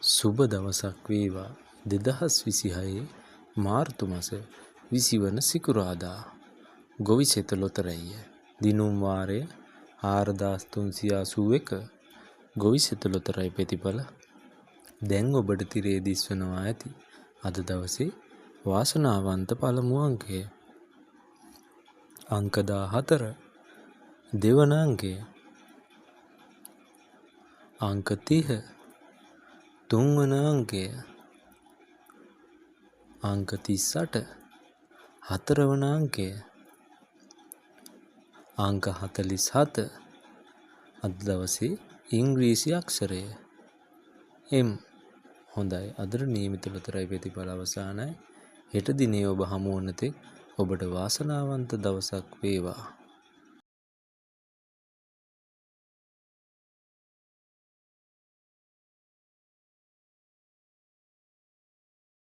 සුබ දවසක් වේවා 2026 මාර්තු මාස 20 වන සිකුරාදා ගොවිසෙත ලොතරැය දිනුම් වාරය 4381 ගොවිසෙත ලොතරැයි ප්‍රතිඵල දැන් ඔබට තිරේ දිස්වනවා ඇති අද දවසේ වාසනාවන්ත පළමු අංකය අංක 14 දෙවන අංකය අංක 30 තුන්වන අංකය අංක 38 හතරවන අංකය අංක 47 අද දවසේ ඉංග්‍රීසි අක්ෂරය M. හොඳයි අදට නියමිත ලොතරැයි ප්‍රතිඵල අවසానයි හෙට දිනේ ඔබ හමු වන තෙක් ඔබට වාසනාවන්ත දවසක් වේවා.